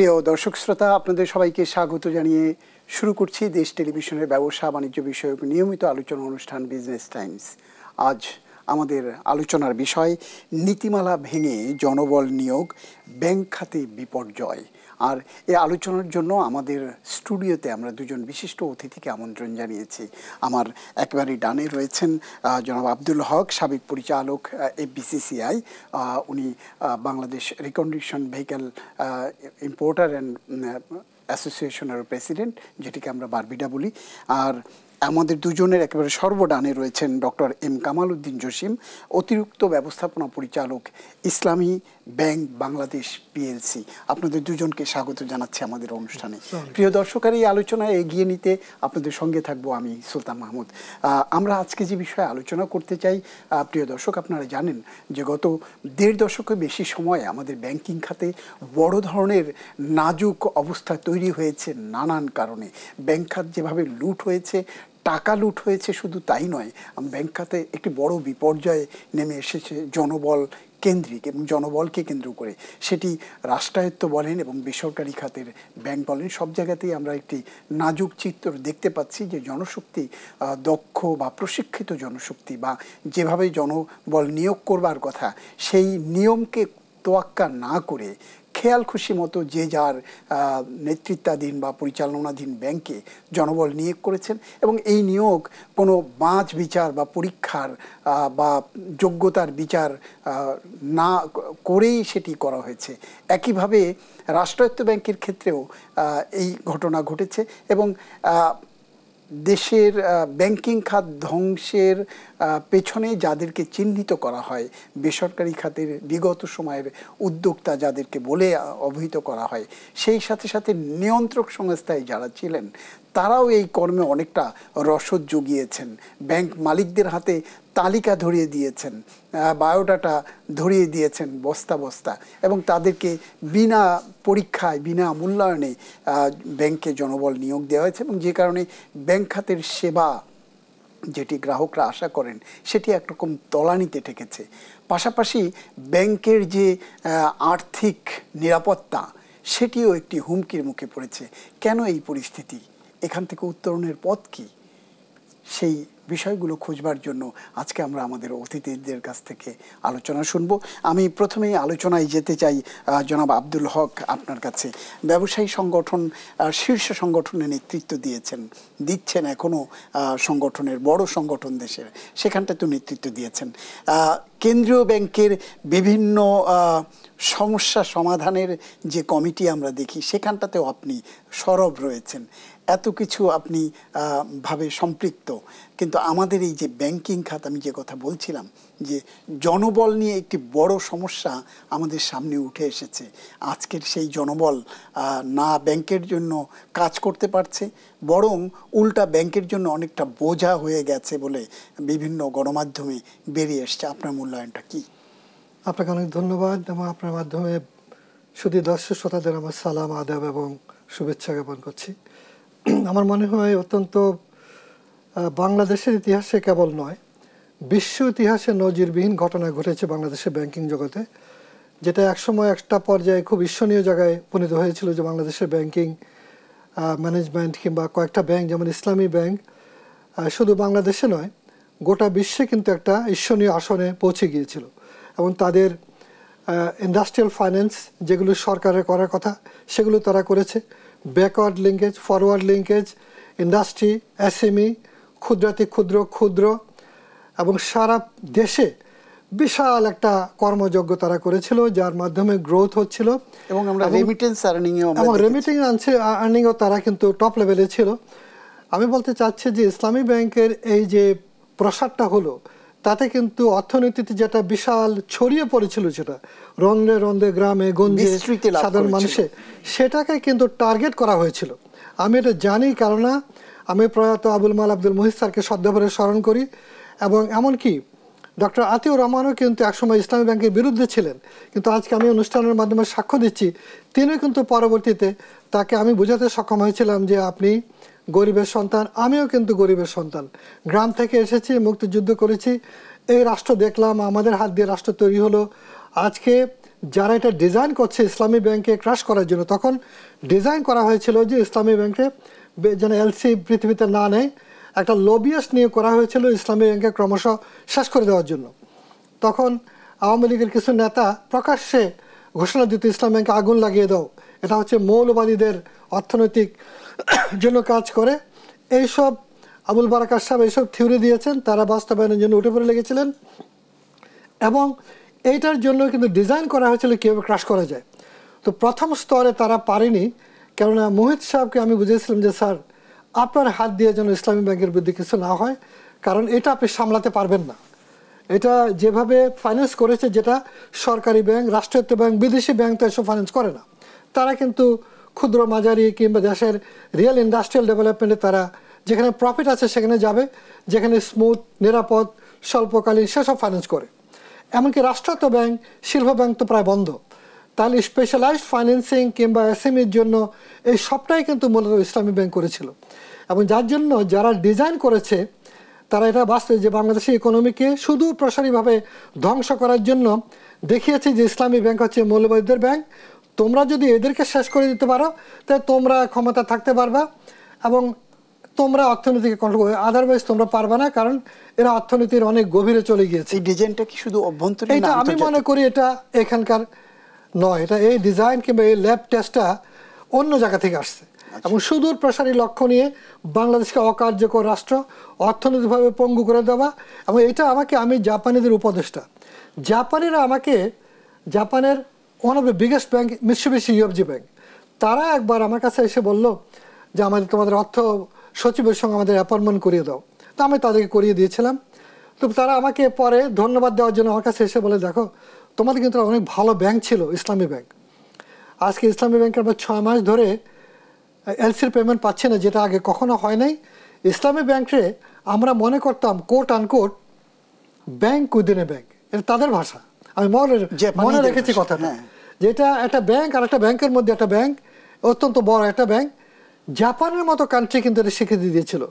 প্রিয় দর্শক শ্রোতা, আপনাদের সবাইকে স্বাগত জানিয়ে শুরু করছি দেশ টেলিভিশনের ব্যবসা বাণিজ্য বিষয়ক নিয়মিত আলোচনা অনুষ্ঠান বিজনেস টাইমস। আজ আমাদের আলোচনার বিষয় নীতিমালা ভেঙে জনবল নিয়োগ, ব্যাংক খাতে বিপর্যয়। আর এই আলোচনার জন্য আমাদের স্টুডিওতে আমরা দুজন বিশিষ্ট অতিথিকে আমন্ত্রণ জানিয়েছি। আমার একেবারে ডানে রয়েছেন জনাব আব্দুল হক, সাবেক পরিচালক এফবিসিসিআই। উনি Bangladesh recondition vehicle importer and অ্যাসোসিয়েশনের প্রেসিডেন্ট, যেটিকে আমরা বারবিডা বলি। আর আমাদের দুজনের একেবারে সর্বডানে রয়েছেন ডক্টর এম কামাল উদ্দিন জসিম, অতিরিক্ত ব্যবস্থাপনা পরিচালক, ইসলামী ব্যাংক বাংলাদেশ পিএলসি। আপনাদের দুজনকে স্বাগত জানাচ্ছি আমাদের অনুষ্ঠানে। প্রিয় দর্শকের এই আলোচনায় এগিয়ে নিতে আপনাদের সঙ্গে থাকবো আমি সুলতান মাহমুদ। আমরা আজকে যে বিষয়ে আলোচনা করতে চাই, প্রিয় দর্শক, আপনারা জানেন যে গত 1.5 দশকের বেশি সময় আমাদের ব্যাংকিং খাতে বড় ধরনের নাজুক অবস্থা তৈরি হয়েছে নানান কারণে। ব্যাংক খাত যেভাবে লুট হয়েছে, টাকা লুট হয়েছে, শুধু তাই নয়, ব্যাংক খাতে একটি বড় বিপর্যয় নেমে এসেছে জনবল কেন্দ্রিক এবং জনবলকে কেন্দ্র করে। সেটি রাষ্ট্রায়ত্ত বলেন এবং বেসরকারি খাতের ব্যাংক বলেন, সব জায়গাতেই আমরা একটি নাজুক চিত্র দেখতে পাচ্ছি যে জনশক্তি, দক্ষ বা প্রশিক্ষিত জনশক্তি বা যেভাবে জনবল নিয়োগ করবার কথা, সেই নিয়মকে তোয়াক্কা না করে খেয়াল খুশি মতো যে যার নেতৃত্বাধীন বা পরিচালনাধীন ব্যাংকে জনবল নিয়োগ করেছেন এবং এই নিয়োগ কোনো বাঁচ বিচার বা পরীক্ষার বা যোগ্যতার বিচার না করেই সেটি করা হয়েছে। একইভাবে রাষ্ট্রায়ত্ত ব্যাংকের ক্ষেত্রেও এই ঘটনা ঘটেছে এবং দেশের ব্যাংকিং খাত ধ্বংসের পেছনে যাদেরকে চিহ্নিত করা হয়, বেসরকারি খাতের বিগত সময়ের উদ্যোক্তা যাদেরকে বলে অভিহিত করা হয়, সেই সাথে সাথে নিয়ন্ত্রক সংস্থায় যারা ছিলেন তারাও এই কর্মে অনেকটা রসদ জুগিয়েছেন। ব্যাংক মালিকদের হাতে তালিকা ধরিয়ে দিয়েছেন, বায়োডাটা ধরিয়ে দিয়েছেন বস্তা বস্তা, এবং তাদেরকে বিনা পরীক্ষায় বিনা মূল্যায়নে ব্যাংকে জনবল নিয়োগ দেওয়া হয়েছে এবং যে কারণে ব্যাংক খাতের সেবা যেটি গ্রাহকরা আশা করেন সেটি একরকম তলানিতে ঠেকেছে। পাশাপাশি ব্যাংকের যে আর্থিক নিরাপত্তা সেটিও একটি হুমকির মুখে পড়েছে। কেন এই পরিস্থিতি? এখান থেকে উত্তরণের পথ কী? সেই বিষয়গুলো খুঁজবার জন্য আজকে আমরা আমাদের অতিথিদের কাছ থেকে আলোচনা শুনব। আমি প্রথমেই আলোচনায় যেতে চাই জনাব আব্দুল হক, আপনার কাছে। ব্যবসায়ী সংগঠন, শীর্ষ সংগঠনে নেতৃত্ব দিচ্ছেন এখনও, সংগঠনের বড় সংগঠন দেশের, সেখানটাতে নেতৃত্ব দিয়েছেন। কেন্দ্রীয় ব্যাংকের বিভিন্ন সমস্যা সমাধানের যে কমিটি আমরা দেখি, সেখানটাতেও আপনি সরব রয়েছেন। এত কিছু আপনি ভাবে সম্পৃক্ত, কিন্তু আমাদের এই যে ব্যাংকিং খাত, আমি যে কথা বলছিলাম যে জনবল নিয়ে একটি বড় সমস্যা আমাদের সামনে উঠে এসেছে। আজকের সেই জনবল না ব্যাংকের জন্য কাজ করতে পারছে, বরং উল্টা ব্যাংকের জন্য অনেকটা বোঝা হয়ে গেছে বলে বিভিন্ন গণমাধ্যমে বেরিয়ে এসছে। আপনার মূল্যায়নটা কি? আপনাকে অনেক ধন্যবাদ এবং আপনার মাধ্যমে শুধু দর্শক শ্রোতাদের আমার সালাম, আদাব এবং শুভেচ্ছা জ্ঞাপন করছি। আমার মনে হয় অত্যন্ত বাংলাদেশের ইতিহাসে কেবল নয়, বিশ্ব ইতিহাসে নজিরবিহীন ঘটনা ঘটেছে বাংলাদেশের ব্যাংকিং জগতে, যেটা একসময় একটা পর্যায়ে খুব ঈর্ষণীয় জায়গায় উপনীত হয়েছিল যে বাংলাদেশের ব্যাংকিং ম্যানেজমেন্ট কিংবা কয়েকটা ব্যাংক যেমন ইসলামী ব্যাংক শুধু বাংলাদেশে নয়, গোটা বিশ্বে কিন্তু একটা ঈর্ষণীয় আসনে পৌঁছে গিয়েছিল এবং তাদের ইন্ডাস্ট্রিয়াল ফাইন্যান্স যেগুলো সরকারের করার কথা সেগুলো তারা করেছে। Backward linkage, forward linkage, industry, SME, ক্ষুদ্রাতি ক্ষুদ্র এবং সারা দেশে বিশাল একটা কর্মযজ্ঞ তারা করেছিল, যার মাধ্যমে গ্রোথ হচ্ছিল এবং আমরা রেমিটেন্স আর্নিংও তারা কিন্তু টপ লেভেলে ছিল। আমি বলতে চাচ্ছি যে ইসলামী ব্যাংকের এই যে প্রসারটা হলো, তাতে কিন্তু অর্থনীতিতে যেটা বিশাল ছড়িয়ে পড়েছিল, যেটা রন্ধ্রে রন্ধ্রে গ্রামে গঞ্জে সাধারণ মানুষে, সেটাকে কিন্তু টার্গেট করা হয়েছিল। আমি এটা জানি, কেননা আমি প্রয়াত আবুল মাল আব্দুল মুহিত স্যারকে শ্রদ্ধাভরে স্মরণ করি এবং এমনকি ডক্টর আতিউর রহমানও কিন্তু একসময় ইসলামী ব্যাংকের বিরুদ্ধে ছিলেন, কিন্তু আজকে আমি অনুষ্ঠানের মাধ্যমে সাক্ষ্য দিচ্ছি তিনি কিন্তু পরবর্তীতে তাকে আমি বোঝাতে সক্ষম হয়েছিলাম যে আপনি গরিবের সন্তান, আমিও কিন্তু গরিবের সন্তান, গ্রাম থেকে এসেছি, মুক্তিযুদ্ধ করেছি, এই রাষ্ট্র দেখলাম, আমাদের হাত দিয়ে রাষ্ট্র তৈরি হলো। আজকে যারা এটা ডিজাইন করছে ইসলামী ব্যাংকে ক্রাশ করার জন্য, তখন ডিজাইন করা হয়েছিল যে ইসলামী ব্যাংকে যেন এলসি পৃথিবীতে না নেয়, একটা লবিয়াস্ট নিয়ে করা হয়েছিল ইসলামী ব্যাংকে ক্রমশ শেষ করে দেওয়ার জন্য। তখন আওয়ামী লীগের কিছু নেতা প্রকাশ্যে ঘোষণা দিত ইসলাম ব্যাংকে আগুন লাগিয়ে দাও, এটা হচ্ছে মৌলবাদীদের অর্থনৈতিক জন্য কাজ করে। এইসব আবুল বারাকাত সাহেব এইসব থিওরি দিয়েছেন, তারা বাস্তবায়নের জন্য উঠে পড়ে লেগেছিলেন এবং এইটার জন্য কিন্তু ডিজাইন করা হয়েছিল কীভাবে ক্রাশ করা যায়। তো প্রথম স্তরে তারা পারেনি, কেননা মোহিত সাহেবকে আমি বুঝিয়েছিলাম যে স্যার আপনার হাত দিয়ে যেন ইসলামী ব্যাংকের বিরুদ্ধে কিছু না হয়, কারণ এটা আপনি সামলাতে পারবেন না। এটা যেভাবে ফাইন্যান্স করেছে, যেটা সরকারি ব্যাংক, রাষ্ট্রায়ত্ত ব্যাংক, বিদেশি ব্যাংক তো এসব ফাইন্যান্স করে না। তারা কিন্তু ক্ষুদ্র মাঝারি কিংবা দেশের রিয়েল ইন্ডাস্ট্রিয়াল ডেভেলপমেন্টে তারা যেখানে প্রফিট আছে সেখানে যাবে, যেখানে স্মুথ, নিরাপদ, স্বল্পকালীন সেসব ফাইন্যান্স করে। এমনকি রাষ্ট্রায়ত্ত ব্যাংক, শিল্প ব্যাংক তো প্রায় বন্ধ। তাহলে স্পেশালাইজড ফাইন্যান্সিং কিংবা এসএমইর জন্য এই সবটাই কিন্তু মূলত ইসলামী ব্যাংক করেছিল। এবং যার জন্য যারা ডিজাইন করেছে তারা এটা বাস্তবে যে বাংলাদেশের ইকোনমিকে শুধু প্রসারীভাবে ধ্বংস করার জন্য দেখিয়েছে যে ইসলামী ব্যাংক হচ্ছে মৌলবাদীদের ব্যাংক, তোমরা যদি এদেরকে শেষ করে দিতে পারো তাহলে তোমরা ক্ষমতা থাকতে পারবা এবং তোমরা অর্থনীতিকে কন্ট্রোল করবে, আদারওয়াইজ তোমরা পারবে না, কারণ এরা অর্থনীতির অনেক গভীরে চলে গিয়েছে। এই ডিজাইনটা কি শুধু অভ্যন্তরীণ? এটা আমি মনে করি এটা এখানকার নয়, এটা এই ডিজাইন কিংবা এই ল্যাব টেস্টটা অন্য জায়গা থেকে আসছে এবং সুদূর প্রসারী লক্ষ্য নিয়ে বাংলাদেশকে অকার্যকর রাষ্ট্র, অর্থনৈতিকভাবে পঙ্গু করে দেওয়া। এবং এটা আমি জাপানিদের উপদেষ্টা, জাপানিরা আমাকে, জাপানের one of the biggest bank Mitsubishi UFJ bank, তারা একবার আমার কাছে এসে বলল যে তোমাদের অর্থ সচিবের সঙ্গে আমাদের অ্যাপয়েন্টমেন্ট করিয়ে দাও। তো আমি তাদেরকে করিয়ে দিয়েছিলাম। তো তারা আমাকে পরে ধন্যবাদ দেওয়ার জন্য আমার কাছে এসে বলে, দেখো তোমাদের কিন্তু অনেক ভালো ব্যাংক ছিল ইসলামী ব্যাংক, আজকে ইসলামী ব্যাংকের আমরা 6 মাস ধরে এলসির পেমেন্ট পাচ্ছে না, যেটা আগে কখনো হয় নাই। ইসলামী ব্যাংকে আমরা মনে করতাম coat unquote bank within a bank, এটা তাদের ভাষা, আমি মনে রেখেছি কথাটা, যেটা একটা ব্যাংক আর একটা ব্যাংকের মধ্যে একটা ব্যাংক, অত্যন্ত বড় একটা ব্যাংক। জাপানের মতো কান্ট্রি কিন্তু এটা স্বীকৃতি দিয়েছিল।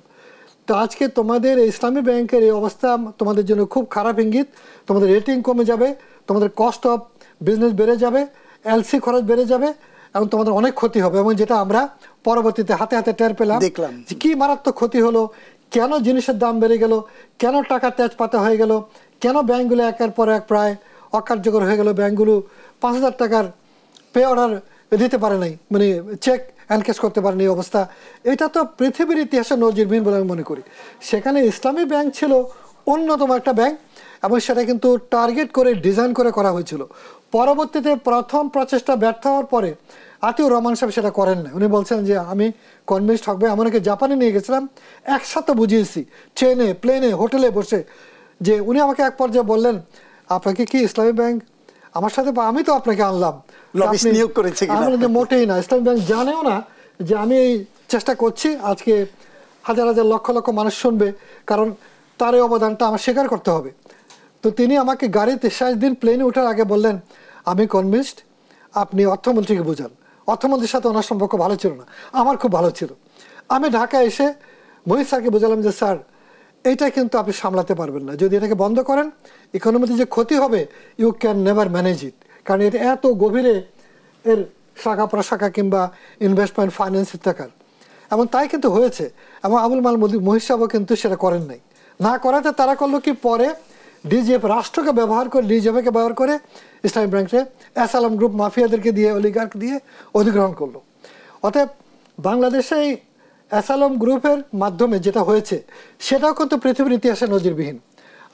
তো আজকে তোমাদের ইসলামী ব্যাংকের এই অবস্থা তোমাদের জন্য খুব খারাপ ইঙ্গিত, তোমাদের রেটিং কমে যাবে, তোমাদের কস্ট অফ বিজনেস বেড়ে যাবে, এলসি খরচ বেড়ে যাবে এবং তোমাদের অনেক ক্ষতি হবে। এবং যেটা আমরা পরবর্তীতে হাতে হাতে টের পেলাম, দেখলাম যে কী মারাত্মক ক্ষতি হলো, কেন জিনিসের দাম বেড়ে গেল, কেন টাকা তেজপাতা হয়ে গেল, কেন ব্যাংকগুলো একের পর এক প্রায় অকার্যকর হয়ে গেল, ব্যাংকগুলো 5,000 টাকার পে অর্ডার দিতে পারে নাই, মানে চেক এনকেশ করতে পারেনি এই অবস্থা। এটা তো পৃথিবীর ইতিহাসে নজিরবিহীন বলে আমি মনে করি। সেখানে ইসলামী ব্যাংক ছিল অন্যতম একটা ব্যাংক এবং সেটা কিন্তু টার্গেট করে ডিজাইন করে করা হয়েছিল। পরবর্তীতে প্রথম প্রচেষ্টা ব্যর্থ হওয়ার পরে আতিউর রহমান সাহেব সেটা করেন না, উনি বলছেন যে আমি কনভিন্সড হবে। এমনকি জাপানে নিয়ে গেছিলাম, একসাথে বুঝিয়েছি ট্রেনে, প্লেনে, হোটেলে বসে, যে উনি আমাকে এক পর্যায়ে বললেন, আপনাকে কি ইসলামী ব্যাংক আমার সাথে, আমি তো আপনাকে আনলাম, মোটেই না, ইসলামী ব্যাংক জানেও না যে আমি এই চেষ্টা করছি, আজকে হাজার হাজার লক্ষ লক্ষ মানুষ শুনবে, কারণ তার এই অবদানটা আমার স্বীকার করতে হবে। তো তিনি আমাকে গাড়িতে শেষ দিন প্লেনে ওঠার আগে বললেন, আমি কনভিন্সড, আপনি অর্থমন্ত্রীকে বোঝান। অর্থমন্ত্রীর সাথে ওনার সম্পর্ক ভালো ছিল না, আমার খুব ভালো ছিল। আমি ঢাকা এসে মোহিত স্যারকে বোঝালাম যে স্যার এইটা কিন্তু আপনি সামলাতে পারবেন না, যদি এটাকে বন্ধ করেন ইকোনমিতে যে ক্ষতি হবে, you can never manage it, কারণ এটা এত গভীরে এর শাখা প্রশাখা কিংবা ইনভেস্টমেন্ট ফাইন্যান্সের টাকার। এবং তাই কিন্তু হয়েছে। এবং আবুল মাল মোহিত সাহেবও কিন্তু সেটা করেন নাই, না করাতে তারা করলো কি, পরে ডিজিএফ রাষ্ট্রকে ব্যবহার করে, ডিজিএফকে ব্যবহার করে ইসলামী ব্যাংকে এসালাম গ্রুপ মাফিয়াদেরকে দিয়ে, অলিগার্ক দিয়ে অধিগ্রহণ করলো। অতএব বাংলাদেশে এই এসালাম গ্রুপের মাধ্যমে যেটা হয়েছে সেটাও কিন্তু পৃথিবীর ইতিহাসে নজিরবিহীন।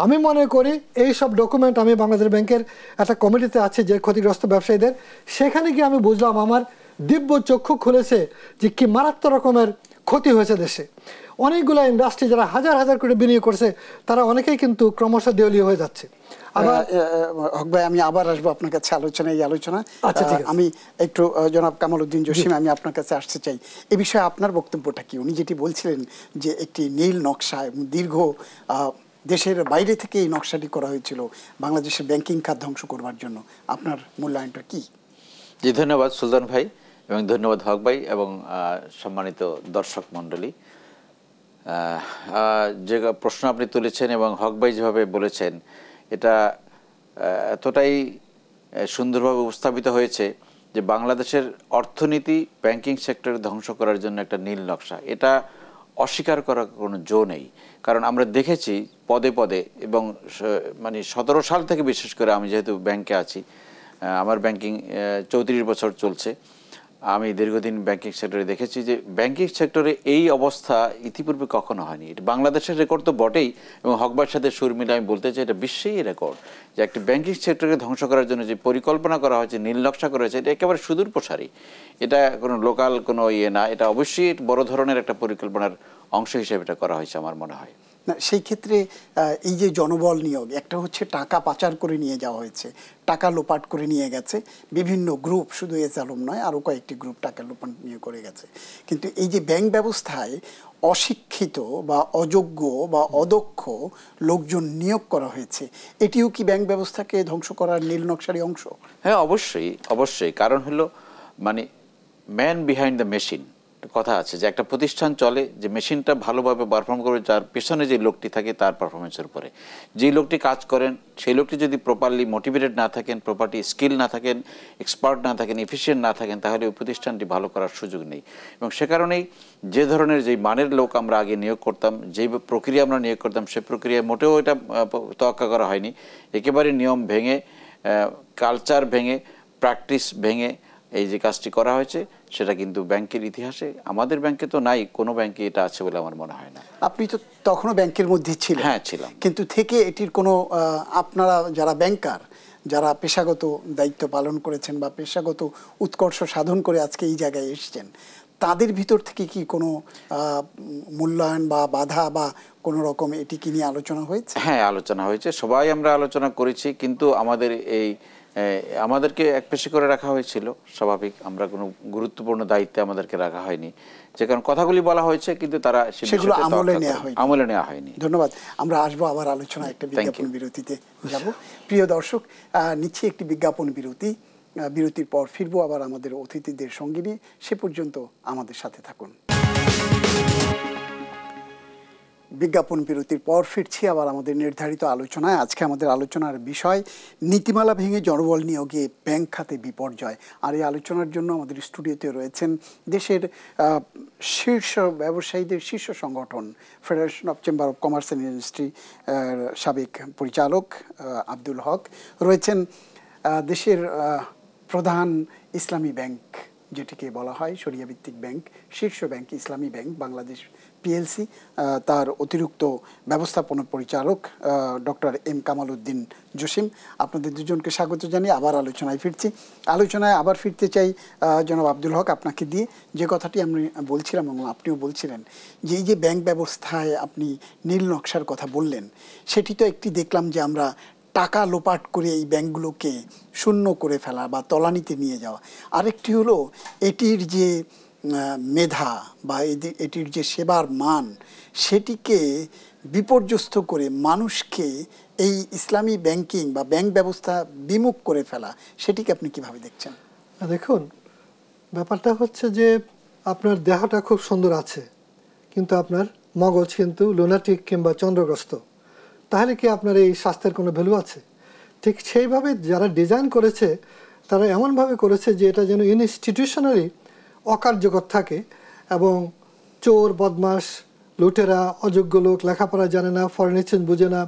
আমি মনে করি এই সব ডকুমেন্ট আমি বাংলাদেশ ব্যাংকের একটা কমিটিতে আছে যে ক্ষতিগ্রস্ত ব্যবসায়ীদের, সেখানে গিয়ে আমি বুঝলাম, আমার দিব্য চক্ষু খুলেছে যে কি মারাত্মক রকমের ক্ষতি হয়েছে দেশে। অনেকগুলো ইন্ডাস্ট্রি যারা হাজার হাজার কোটি বিনিয়োগ করছে, তারা অনেকেই কিন্তু ক্রমশ দেউলিয়া হয়ে যাচ্ছে। হক ভাই, আমি আবার আসবো আপনার কাছে এই আলোচনা। আমি একটু জনাব কামাল উদ্দিন জসিম, আমি আপনার কাছে আসতে চাই। এ বিষয়ে আপনার বক্তব্যটা কি? উনি যেটি বলছিলেন যে একটি নীল নকশা এবং দীর্ঘ দেশের বাইরে থেকে এই নকশাটি করা হয়েছিল বাংলাদেশের ব্যাংকিং খাত ধ্বংস করবার জন্য, আপনার মূল্যায়নটা কি? জি, ধন্যবাদ সুলতান ভাই এবং ধন্যবাদ হক ভাই এবং সম্মানিত দর্শক মণ্ডলী। যে প্রশ্ন আপনি তুলেছেন এবং হক ভাই যেভাবে বলেছেন, এটা এতটাই সুন্দরভাবে উপস্থাপিত হয়েছে যে বাংলাদেশের অর্থনীতি ব্যাংকিং সেক্টরে ধ্বংস করার জন্য একটা নীল নকশা, এটা অস্বীকার করার কোনো জো নেই। কারণ আমরা দেখেছি পদে পদে, এবং মানে 17 সাল থেকে বিশেষ করে আমি যেহেতু ব্যাংকে আছি, আমার ব্যাংকিং 34 বছর চলছে, আমি দীর্ঘদিন ব্যাংকিং সেক্টরে দেখেছি যে ব্যাংকিং সেক্টরে এই অবস্থা ইতিপূর্বে কখনো হয়নি। এটা বাংলাদেশের রেকর্ড তো বটেই, এবং হকবার সাথে সুর মিলে আমি বলতে চাই এটা বিশ্বেই রেকর্ড, যে একটি ব্যাংকিং সেক্টরকে ধ্বংস করার জন্য যে পরিকল্পনা করা হয়েছে, নীল নকশা করা হয়েছে, এটা একেবারে সুদূর প্রসারী। এটা কোনো লোকাল কোনো ইয়ে না, এটা অবশ্যই বড় ধরনের একটা পরিকল্পনার অংশ হিসেবে এটা করা হয়েছে আমার মনে হয়। না, সেই ক্ষেত্রে এই যে জনবল নিয়োগ, একটা হচ্ছে টাকা পাচার করে নিয়ে যাওয়া হয়েছে, টাকা লোপাট করে নিয়ে গেছে বিভিন্ন গ্রুপ, শুধু এস আলম নয়, আরও কয়েকটি গ্রুপ টাকা লোপাট নিয়ে করে গেছে। কিন্তু এই যে ব্যাংক ব্যবস্থায় অশিক্ষিত বা অযোগ্য বা অদক্ষ লোকজন নিয়োগ করা হয়েছে, এটিও কি ব্যাংক ব্যবস্থাকে ধ্বংস করার নীল নকশারই অংশ? হ্যাঁ, অবশ্যই অবশ্যই। কারণ হলো মানে ম্যান বিহাইন্ড দ্য মেশিন কথা আছে, যে একটা প্রতিষ্ঠান চলে যে মেশিনটা ভালোভাবে পারফর্ম করবে যার পেছনে যে লোকটি থাকে তার পারফরমেন্সের উপরে। যে লোকটি কাজ করেন সেই লোকটি যদি প্রপারলি মোটিভেটেড না থাকেন, প্রপারলি স্কিল না থাকেন, এক্সপার্ট না থাকেন, এফিশিয়েন্ট না থাকেন, তাহলে ওই প্রতিষ্ঠানটি ভালো করার সুযোগ নেই। এবং সে কারণেই যে ধরনের যেই মানের লোক আমরা আগে নিয়োগ করতাম, যেই প্রক্রিয়া আমরা নিয়োগ করতাম, সে প্রক্রিয়ায় মোটেও এটা তোয়াক্কা করা হয়নি। একেবারে নিয়ম ভেঙে, কালচার ভেঙে, প্র্যাকটিস ভেঙে এই যে কাজটি করা হয়েছে, সেটা কিন্তু ব্যাংকের ইতিহাসে, আমাদের ব্যাংকে তো নাই, কোনো ব্যাংকে এটা আছে বলে আমার মনে হয় না। আপনি তো তখনও ব্যাংকের মধ্যে ছিলেন। হ্যাঁ, ছিলাম। কিন্তু থেকে এটির কোনো আপনারা যারা ব্যাংকার, যারা পেশাগত দায়িত্ব পালন করেছেন বা পেশাগত উৎকর্ষ সাধন করে আজকে এই জায়গায় এসেছেন, তাদের ভিতর থেকে কি কোনো মূল্যায়ন বা বাধা বা কোনো রকম এটি কি নিয়ে আলোচনা হয়েছে? হ্যাঁ, আলোচনা হয়েছে, সবাই আমরা আলোচনা করেছি, কিন্তু আমাদেরকে এক পেশে করে রাখা হয়েছিল, স্বাভাবিক। আমরা কোনো গুরুত্বপূর্ণ দায়িত্বে আমাদেরকে রাখা হয়নি, যে কারণ কথাগুলি বলা হয়েছে কিন্তু তারা সেগুলো আমলে নেওয়া হয়নি। ধন্যবাদ। আমরা আসবো আবার আলোচনা, একটা বিজ্ঞাপন বিরতিতে যাব। প্রিয় দর্শক, নিচ্ছি একটি বিজ্ঞাপন বিরতি। বিরতির পর ফিরবো আবার আমাদের অতিথিদের সঙ্গে নিয়ে। সে পর্যন্ত আমাদের সাথে থাকুন। বিজ্ঞাপন বিরতির পর ফিরছি আবার আমাদের নির্ধারিত আলোচনায়। আজকে আমাদের আলোচনার বিষয় নীতিমালা ভেঙে জনবল নিয়োগে ব্যাংক খাতে বিপর্যয়। আর এই আলোচনার জন্য আমাদের স্টুডিওতে রয়েছেন দেশের শীর্ষ ব্যবসায়ীদের শীর্ষ সংগঠন federation of chamber of commerce and industry সাবেক পরিচালক আব্দুল হক, রয়েছেন দেশের প্রধান ইসলামী ব্যাংক, যেটিকে বলা হয় শরিয়া ভিত্তিক ব্যাংক, শীর্ষ ব্যাংক ইসলামী ব্যাংক বাংলাদেশ পিএলসি, তার অতিরিক্ত ব্যবস্থাপনা পরিচালক ডক্টর এম কামাল উদ্দিন জসিম। আপনাদের দুজনকে স্বাগত জানিয়ে আবার আলোচনায় ফিরছি। আলোচনায় আবার ফিরতে চাই জনাব আব্দুল হক, আপনাকে দিয়ে। যে কথাটি আমি বলছিলাম এবং আপনিও বলছিলেন যে এই যে ব্যাংক ব্যবস্থায় আপনি নীল নকশার কথা বললেন, সেটি তো একটি দেখলাম যে আমরা টাকা লোপাট করে এই ব্যাংকগুলোকে শূন্য করে ফেলা বা তলানিতে নিয়ে যাওয়া। আরেকটি হলো এটির যে মেধা বা এটির যে সেবার মান, সেটিকে বিপর্যস্ত করে মানুষকে এই ইসলামী ব্যাংকিং বা ব্যাংক ব্যবস্থা বিমুখ করে ফেলা, সেটিকে আপনি কিভাবে দেখছেন? দেখুন, ব্যাপারটা হচ্ছে যে আপনার দেহটা খুব সুন্দর আছে, কিন্তু আপনার মগজ কিন্তু লুনাটিক কিংবা চন্দ্রগ্রস্ত, তাহলে কি আপনার এই স্বাস্থ্যের কোনো ভ্যালু আছে? ঠিক সেইভাবে যারা ডিজাইন করেছে তারা এমনভাবে করেছে যে এটা যেন ইনস্টিটিউশনালি অকার্যকর থাকে, এবং চোর, বদমাস, লুটেরা, অযোগ্য লোক, লেখাপড়া জানে না, ফরেন এক্সচেঞ্জ বুঝে না,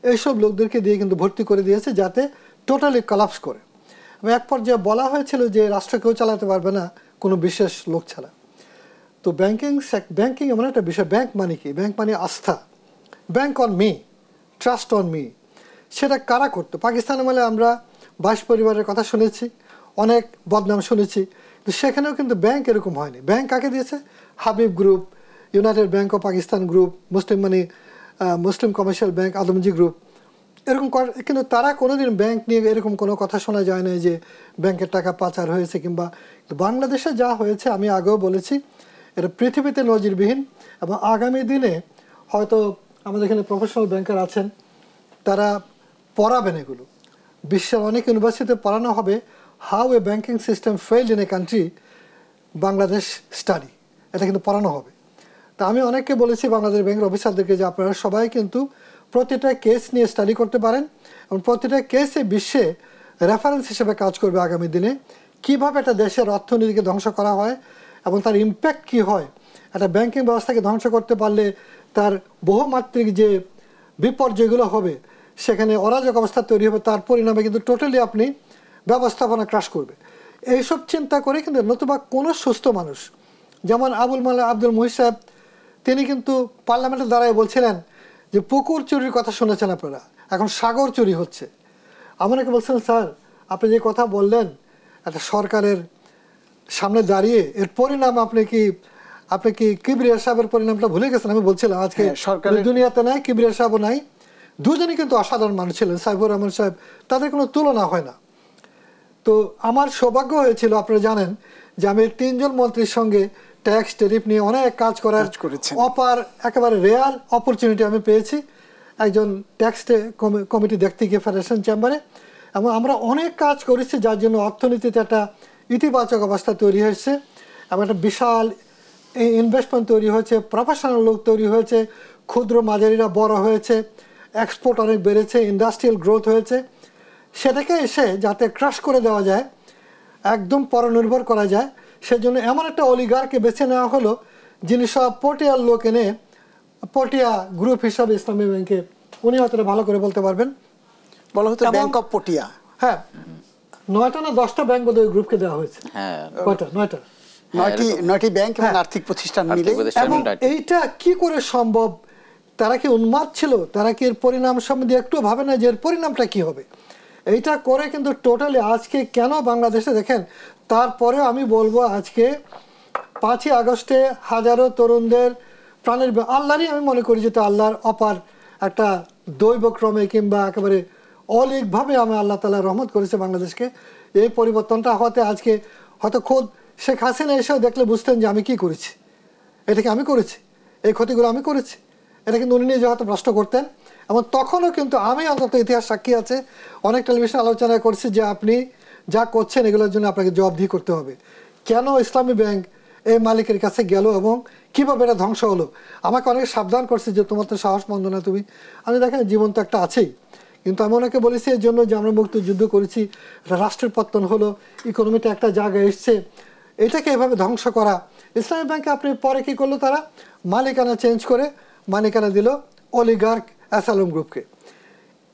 এইসব লোকদেরকে দিয়ে কিন্তু ভর্তি করে দিয়েছে যাতে টোটালি কলাপস করে। এবং এক পর্যায়ে বলা হয়েছিল যে রাষ্ট্র কেউ চালাতে পারবে না কোনো বিশেষ লোক ছাড়া। তো ব্যাংকিং এমন একটা বিষয়। ব্যাংক মানে কি? ব্যাংক মানে আস্থা। Bank on me, trust on me. সেটা কারা করতো? পাকিস্তান আমলে আমরা 22 পরিবারের কথা শুনেছি, অনেক বদনাম শুনেছি, তো সেখানেও কিন্তু ব্যাংক এরকম হয়নি। ব্যাংক কাকে দিয়েছে? Habib group, United bank of Pakistan group, Muslim commercial bank, Adamjee group, এরকম। কিন্তু তারা কোনোদিন ব্যাংক নিয়ে এরকম কোনো কথা শোনা যায় না যে ব্যাংকের টাকা পাচার হয়েছে। কিংবা বাংলাদেশে যা হয়েছে, আমি আগেও বলেছি, এটা পৃথিবীতে নজিরবিহীন। এবং আগামী দিনে হয়তো আমাদের এখানে প্রফেশনাল ব্যাংকার আছেন, তারা পড়াবেন এগুলো। বিশ্বের অনেক ইউনিভার্সিটিতে পড়ানো হবে how A banking system failed in a country, Bangladesh study, এটা কিন্তু পড়ানো হবে। তা আমি অনেককে বলেছি বাংলাদেশ ব্যাংকের অফিসারদেরকে যে আপনারা সবাই কিন্তু প্রতিটা কেস নিয়ে স্টাডি করতে পারেন, এবং প্রতিটা কেসে বিশ্বে রেফারেন্স হিসেবে কাজ করবে আগামী দিনে। কিভাবে একটা দেশের অর্থনীতিকে ধ্বংস করা হয় এবং তার ইম্প্যাক্ট কী হয়, একটা ব্যাংকিং ব্যবস্থাকে ধ্বংস করতে পারলে তার বহুমাত্রিক যে বিপর্যয়গুলো হবে, সেখানে অরাজক অবস্থা তৈরি হবে, তার পরিণামে কিন্তু টোটালি আপনি ব্যবস্থাপনা ক্রাশ করবে। এইসব চিন্তা করে কিন্তু নতুবা কোনো সুস্থ মানুষ, যেমন আব্দুল মুহিত সাহেব, তিনি কিন্তু পার্লামেন্টের দ্বারাই বলছিলেন যে পুকুর চুরির কথা শুনেছেন আপনারা, এখন সাগর চুরি হচ্ছে। আমাকে বলছেন স্যার আপনি যে কথা বললেন একটা সরকারের সামনে দাঁড়িয়ে, এর পরিণাম আপনি কি কিবরিয়া সাহেবের পরিণামটা ভুলে গেছেন? আমি বলছিলাম আজকে সরকারের দুনিয়াতে নাই, কিবরিয়া সাহেবও নাই, দুজনই কিন্তু অসাধারণ মানুষ ছিলেন, সাইফুর রহমান সাহেব, তাদের কোনো তুলনা হয় না। তো আমার সৌভাগ্য হয়েছিল, আপনারা জানেন যে আমি 3 জন মন্ত্রীর সঙ্গে ট্যাক্স টেরিফ নিয়ে অনেক কাজ করার অপার একেবারে রেয়ার অপরচুনিটি আমি পেয়েছি একজন ট্যাক্স কমিটি দেখতে গিয়ে ফেডারেশন চেম্বারে, এবং আমরা অনেক কাজ করেছি যার জন্য অর্থনীতিতে একটা ইতিবাচক অবস্থা তৈরি হয়েছে এবং একটা বিশাল ইনভেস্টমেন্ট তৈরি হয়েছে, প্রফেশনাল লোক তৈরি হয়েছে, ক্ষুদ্র মাঝারিরা বড় হয়েছে, এক্সপোর্ট অনেক বেড়েছে, ইন্ডাস্ট্রিয়াল গ্রোথ হয়েছে। সেটাকে এসে যাতে ক্রাশ করে দেওয়া যায়, একদম পরনির্ভর করা যায়, সেজন্য এমন একটা অলিগারকে বেছে নেওয়া হলো যিনি সব পটিয়ার লোক এনে, পটিয়া গ্রুপ হিসাবে ইসলামী ব্যাংকে, উনি হয়তো ভালো করে বলতে পারবেন, বলা হতো ব্যাংক অফ পটিয়া। হ্যাঁ, 9টা না 10টা ব্যাংক বোধ ওই গ্রুপকে দেওয়া হয়েছে। হ্যাঁ, কয়টা? 9টা ব্যাংক এবং আর্থিক প্রতিষ্ঠান মিলে। এবং এইটা কি করে সম্ভব? তারা কি উন্মাদ ছিল? তারা কি এর পরিণাম সম্বন্ধে একটু ভাবে না যে এর পরিণামটা কি হবে? এইটা করে কিন্তু টোটালি আজকে কেন বাংলাদেশে দেখেন, তারপরেও আমি বলবো আজকে 5ই আগস্টে হাজারো তরুণদের প্রাণের, আল্লাহরই আমি মনে করি যে আল্লাহর অপার একটা দৈবক্রমে কিংবা একেবারে অলিকভাবে আমি আল্লাহ তাআলা রহমত করেছে বাংলাদেশকে। এই পরিবর্তনটা হতে আজকে হয়তো খোদ শেখ হাসিনা এসেও দেখলে বুঝতেন যে আমি কি করেছি, এটাকে আমি করেছি, এই ক্ষতিগুলো আমি করেছি, এটা কিন্তু উনি নিজে হয়তো প্রশ্ন করতেন। এবং তখনও কিন্তু আমি অন্তত ইতিহাস সাক্ষী আছে, অনেক টেলিভিশন আলোচনা করছি যে আপনি যা করছেন এগুলোর জন্য আপনাকে জবাবদিহি করতে হবে। কেন ইসলামী ব্যাংক এই মালিকের কাছে গেল এবং কীভাবে এটা ধ্বংস হলো? আমাকে অনেক সাবধান করছে যে তোমার তো সাহস মন্দ না তুমি, আমি দেখেন জীবন তো একটা আছেই, কিন্তু আমি ওনাকে বলেছি এর জন্য যে আমরা মুক্তিযুদ্ধ করেছি, রাষ্ট্রের পতন হলো, ইকোনমিটা একটা জায়গায় এসছে, এটাকে এভাবে ধ্বংস করা। ইসলামী ব্যাংকে আপনি পরে কী করলো, তারা মালিকানা চেঞ্জ করে মালিকানা দিল অলিগার্ক অ্যাসালম গ্রুপকে।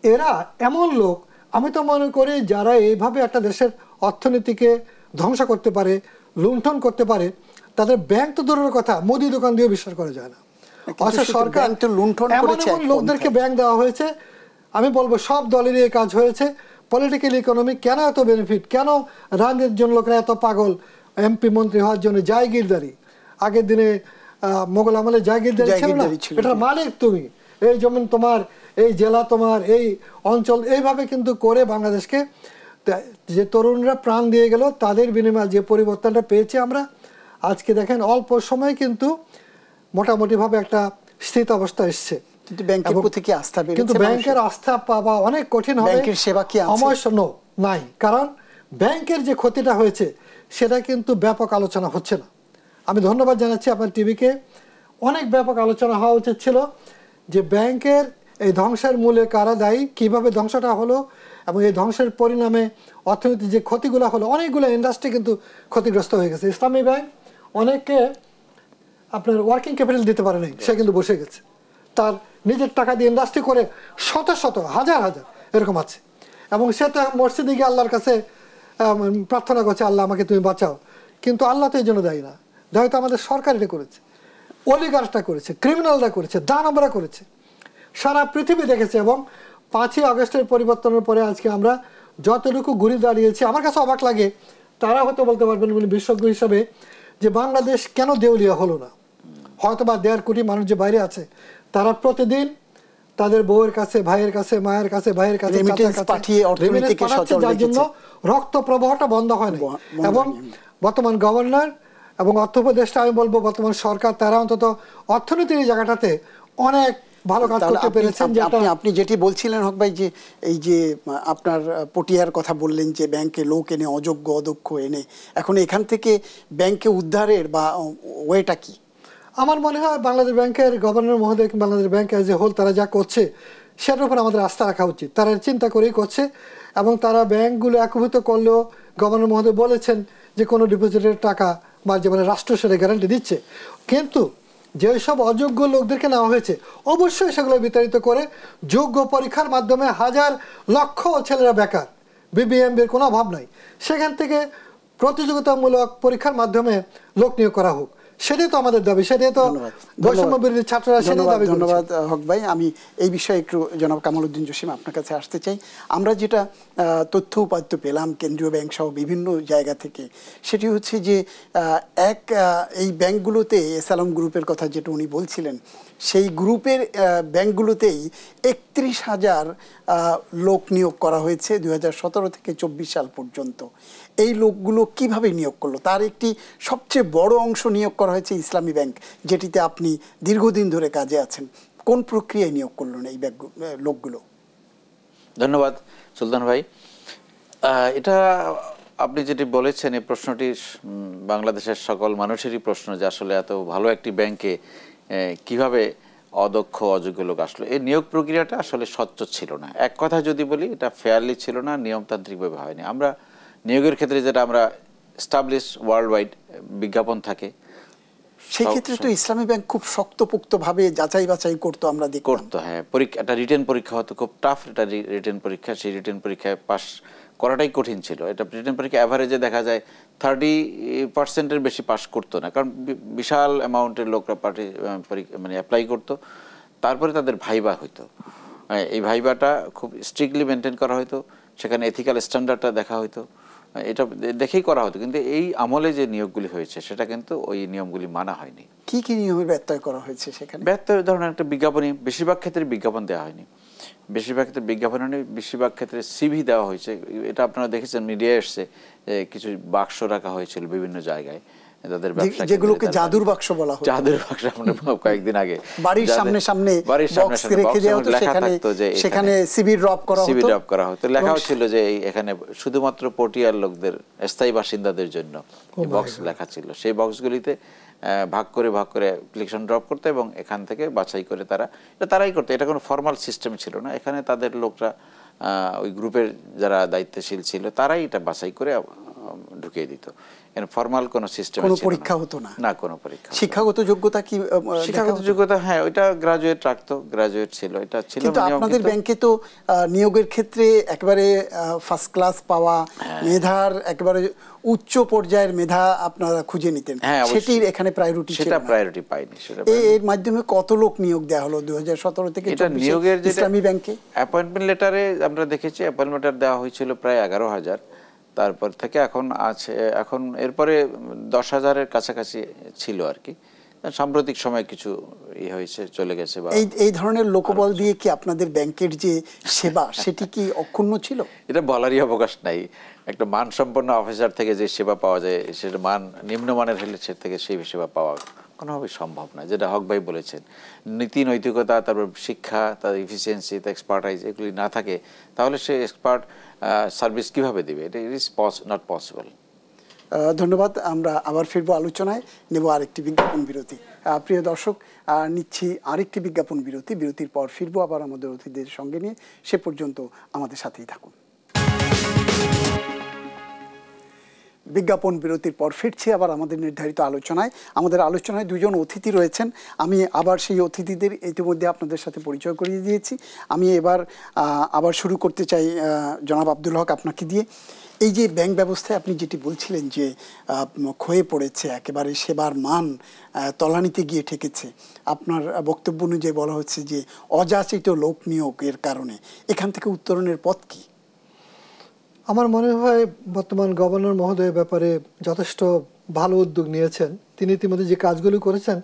এরা এমন লোক, আমি তো মনে করি যারা এইভাবে একটা দেশের অর্থনীতিকে ধ্বংস করতে পারে, লুণ্ঠন করতে পারে, তাদের ব্যাংক তো দূরের কথা, মুদি দোকান দিয়েও বিশ্বাস করা যায় না। অথচ সরকার এমন এমন লোকদেরকে ব্যাংক দেওয়া হয়েছে। আমি বলবো সব দলেরই এই কাজ হয়েছে। পলিটিক্যাল ইকোনমি কেন এত বেনিফিট, কেন রাজনীতির জন্য লোকরা এত পাগল, এমপি মন্ত্রী হওয়ার জন্য জায়গিরদারি, আগের দিনে মোগল আমলে জায়গিরদারি ছিল না, এটার মালিক তুমি, এই জমিন তোমার, এই জেলা তোমার, এই অঞ্চল, এইভাবে কিন্তু করে বাংলাদেশকে যে তরুণরা প্রাণ দিয়ে গেল, তাদের বিনিময়ে যে পরিবর্তনটা পেয়েছি আমরা আজকে দেখেন অল্প সময় কিন্তু মোটামুটিভাবে একটা স্থিত অবস্থা এসছে। কিন্তু ব্যাংকের প্রতি কি আস্থা বেড়েছে? কিন্তু ব্যাংকের আস্থা পাওয়া অনেক কঠিন হবে। ব্যাংকের সেবা কি আছে? নাই, কারণ ব্যাংকের যে ক্ষতিটা হয়েছে সেটা কিন্তু ব্যাপক আলোচনা হচ্ছে না। আমি ধন্যবাদ জানাচ্ছি আপনার টিভিকে, অনেক ব্যাপক আলোচনা হওয়া উচিত ছিল যে ব্যাংকের এই ধ্বংসের মূলে কারা দায়ী, কীভাবে ধ্বংসটা হলো, এবং এই ধ্বংসের পরিণামে অর্থনীতির যে ক্ষতিগুলো হলো, অনেকগুলো ইন্ডাস্ট্রি কিন্তু ক্ষতিগ্রস্ত হয়ে গেছে। ইসলামী ব্যাংক অনেককে আপনার ওয়ার্কিং ক্যাপিটাল দিতে পারে নাই, সে কিন্তু বসে গেছে, তার নিজের টাকা দিয়ে ইন্ডাস্ট্রি করে শত শত হাজার হাজার এরকম আছে। এবং সে তো মসজিদে গিয়ে আল্লাহর কাছে প্রার্থনা করছে, আল্লাহ আমাকে তুমি বাঁচাও, কিন্তু আল্লাহ তো এই জন্য দেয় না, হয়তো আমাদের সরকার এটা করেছে, অলিগার্সটা করেছে, ক্রিমিনালরা করেছে, দানবরা করেছে, সারা পৃথিবী দেখেছে। এবং 5ই আগস্টের পরিবর্তনের পরে আজকে আমরা যতটুকু ঘুরে দাঁড়িয়েছি, আমার কাছে অবাক লাগে, তারা হয়তো বলতে পারবেন বিশেষজ্ঞ হিসাবে যে বাংলাদেশ কেন দেউলিয়া হলো না। হয়তো বা 1.5 কোটি মানুষ যে বাইরে আছে, তারা প্রতিদিন তাদের বউয়ের কাছে, ভাইয়ের কাছে, মায়ের কাছে, ভাইয়ের কাছে যার জন্য রক্ত প্রবাহটা বন্ধ হয় না। এবং বর্তমান গভর্নর এবং অর্থ উপদেষ্টা, আমি বলবো বর্তমান সরকার, তারা অন্তত অর্থনীতির জায়গাটাতে অনেক ভালো কাজ করতে পেরেছেন। আপনি যেটি বলছিলেন হক ভাই, যে এই যে আপনার পটিয়ার কথা বললেন যে ব্যাংকে লোক এনে, অযোগ্য অদক্ষ এনে, এখন এখান থেকে ব্যাংকে উদ্ধারের বা ওয়েটা কি? আমার মনে হয় বাংলাদেশ ব্যাংকের গভর্নর মহোদয়, Bangladesh bank as a whole, তারা যা করছে সেটার উপর আমাদের আস্থা রাখা উচিত। তারা চিন্তা করেই করছে এবং তারা ব্যাংকগুলো একীভূত করলেও গভর্নর মহোদয় বলেছেন যে কোনো ডিপোজিটের টাকা বা যেমন রাষ্ট্র সেটা গ্যারান্টি দিচ্ছে, কিন্তু যেসব অযোগ্য লোকদেরকে নেওয়া হয়েছে অবশ্যই সেগুলো বিতাড়িত করে যোগ্য পরীক্ষার মাধ্যমে হাজার লক্ষ ছেলেরা বেকার, বিবিএমবির কোনো অভাব নাই, সেখান থেকে প্রতিযোগিতামূলক পরীক্ষার মাধ্যমে লোক নিয়োগ করা হোক, সেটাই তো আমাদের দাবি, সেটাই তো বৈষম্য বিরোধী ছাত্ররা সেটাই দাবি। ধন্যবাদ হক ভাই। আমি এই বিষয়ে একটু জনাব কামাল উদ্দিন জসিম আপনার কাছে আসতে চাই। আমরা যেটা তথ্য উপাত্ত পেলাম কেন্দ্রীয় ব্যাংক সহ বিভিন্ন জায়গা থেকে, সেটি হচ্ছে যে এই ব্যাংকগুলোতে এসালাম গ্রুপের কথা যেটা উনি বলছিলেন, সেই গ্রুপের ব্যাংকগুলোতেই ৩১,০০০ লোক নিয়োগ করা হয়েছে 2017 থেকে 24 সাল পর্যন্ত। এই লোকগুলো কিভাবে নিয়োগ করলো? তার একটি সবচেয়ে বড় অংশ নিয়োগ করা হয়েছে ইসলামী ব্যাংক, যেটিতে আপনি দীর্ঘদিন ধরে কাজে আছেন। কোন প্রক্রিয়ায় নিয়োগ করলেন এই লোকগুলো? ধন্যবাদ সুলতান ভাই। এটা আপনি যেটি বলেছেন এই প্রশ্নটি বাংলাদেশের সকল মানুষেরই প্রশ্ন, যে আসলে এত ভালো একটি ব্যাংকে কিভাবে অদক্ষ অযোগ্য লোক আসলো। এই নিয়োগ প্রক্রিয়াটা আসলে স্বচ্ছ ছিল না। এক কথা যদি বলি, এটা ফেয়ারলি ছিল না, নিয়মতান্ত্রিকভাবে হয়নি। আমরা নিয়োগের ক্ষেত্রে যেটা আমরা এস্টাবলিশ ওয়ার্ল্ড ওয়াইড বিজ্ঞাপন থাকে, সেই ক্ষেত্রে তো ইসলামী ব্যাংক খুব শক্তপোক্তভাবে যাচাই বাছাই করতো, আমরা করতো। হ্যাঁ, একটা রিটেন পরীক্ষা হতো, খুব টাফ একটা রিটেন পরীক্ষা। সেই রিটেন পরীক্ষায় পাস করাটাই কঠিন ছিল। এটা রিটেন পরীক্ষা অ্যাভারেজে দেখা যায় 30% বেশি পাস করতো না, কারণ বিশাল অ্যামাউন্টের লোকরা মানে অ্যাপ্লাই করতো। তারপরে তাদের ভাইবা হইতো। এই ভাইবাটা খুব স্ট্রিক্টলি মেনটেন করা হতো, সেখানে এথিক্যাল স্ট্যান্ডার্ডটা দেখা হতো, এটা দেখেই করা হতো। কিন্তু এই আমলে যে নিয়োগগুলি হয়েছে সেটা কিন্তু ওই নিয়মগুলি মানা হয়নি। কি কি নিয়মে ব্যত্যয় করা হয়েছে সেখানে? ব্যত্যয় ধরনের একটা বিজ্ঞাপনই, বেশিরভাগ ক্ষেত্রে বিজ্ঞাপন দেওয়া হয়নি, বেশিরভাগ ক্ষেত্রে বিজ্ঞাপন হয়নি, বেশিরভাগ ক্ষেত্রে সিভি দেওয়া হয়েছে। এটা আপনারা দেখেছেন, মিডিয়ায় এসছে, কিছু বাক্স রাখা হয়েছিল বিভিন্ন জায়গায় তাদের ব্যবসা, যেগুলোকে জাদুর বাক্স বলা হয়। জাদুর বাক্স আমরা কয়েকদিন আগে বাড়ির সামনে বক্স রেখে দেওয়া হতো, সেখানে সিভি ড্রপ করা হতো। লেখা হচ্ছিল যে এখানে শুধুমাত্র পটিয়ার লোকদের, স্থায়ী বাসিন্দাদের জন্য বক্স লেখা ছিল। সেই বক্সগুলিতে ভাগ করে অ্যাপ্লিকেশন ড্রপ করতে এবং এখান থেকে বাছাই করে তারাই করতো। এটা কোনো ফর্মাল সিস্টেম ছিল না। এখানে তাদের লোকরা, ওই গ্রুপের যারা দায়িত্বশীল ছিল, তারাই এটা বাছাই করে ঢুকিয়ে দিত। ফর্মাল কোনো সিস্টেম, কোনো পরীক্ষা হতো না, না কোনো পরীক্ষা। শিক্ষাগত যোগ্যতা কি? শিক্ষাগত যোগ্যতা, হ্যাঁ, ওইটা গ্রাজুয়েট রাখতো, গ্রাজুয়েট ছিল, এটা ছিল। কিন্তু আপনাদের ব্যাংকে তো নিয়োগের ক্ষেত্রে একেবারে ফার্স্ট ক্লাস পাওয়া মেধার, একেবারে উচ্চ পর্যায়ের মেধা আপনারা খুঁজে নিতেন, সেটির এখানে প্রায়োরিটি ছিল। সেটা প্রায়োরিটি পাইনি। এর মাধ্যমে কত লোক নিয়োগ দেওয়া হলো 2017 থেকে? এটা নিয়োগের যে ইসলামী ব্যাংকে অ্যাপয়েন্টমেন্ট লেটারে আমরা দেখেছি, অ্যাপয়েন্টমেন্ট লেটার দেওয়া হয়েছিল প্রায় 11,000। তারপর থেকে এখন এরপরে 10,000-এর কাছাকাছি ছিল আর কি। সাম্প্রতিক সময় কিছু হয়েছে, চলে গেছে। এই ধরনের লোকবল দিয়ে কি আপনাদের ব্যাংকের যে সেবা সেটি কি অক্ষুণ্ণ ছিল? এটা বলারই অবকাশ নাই। একটা মানসম্পন্ন অফিসার থেকে যে সেবা পাওয়া যায়, সেটা নিম্নমানের হলে সে থেকে সেই সেবা পাওয়া কোনোভাবেই সম্ভব না। যেটা হক ভাই বলেছেন, নীতি নৈতিকতা, তারপর শিক্ষা, তার এফিসিয়েন্সি, তার এক্সপার্টাইজ, এগুলি না থাকে তাহলে সে এক্সপার্ট সার্ভিস কিভাবে দিবে? এটা ইজ নট পসিবল। ধন্যবাদ। আমরা আবার ফিরবো আলোচনায়, নেব আরেকটি বিজ্ঞাপন বিরতি। প্রিয় দর্শক, নিচ্ছি আরেকটি বিজ্ঞাপন বিরতি। বিরতির পর ফিরবো আবার আমাদের অতিথিদের সঙ্গে নিয়ে। সে পর্যন্ত আমাদের সাথেই থাকুন। বিজ্ঞাপন বিরতির পর ফিরছি আবার আমাদের নির্ধারিত আলোচনায়। আমাদের আলোচনায় দুজন অতিথি রয়েছেন। আমি আবার সেই অতিথিদের ইতিমধ্যে আপনাদের সাথে পরিচয় করিয়ে দিয়েছি। আমি আবার শুরু করতে চাই জনাব আব্দুল হক আপনাকে দিয়ে। এই যে ব্যাংক ব্যবস্থায় আপনি যেটি বলছিলেন যে ক্ষয়ে পড়েছে, একেবারে সেবার মান তলানিতে গিয়ে ঠেকেছে, আপনার বক্তব্য অনুযায়ী বলা হচ্ছে যে অযাচিত লোক নিয়োগের কারণে, এখান থেকে উত্তরণের পথ কি? আমার মনে হয় বর্তমান গভর্নর মহোদয়ের ব্যাপারে যথেষ্ট ভালো উদ্যোগ নিয়েছেন। তিনি ইতিমধ্যে যে কাজগুলি করেছেন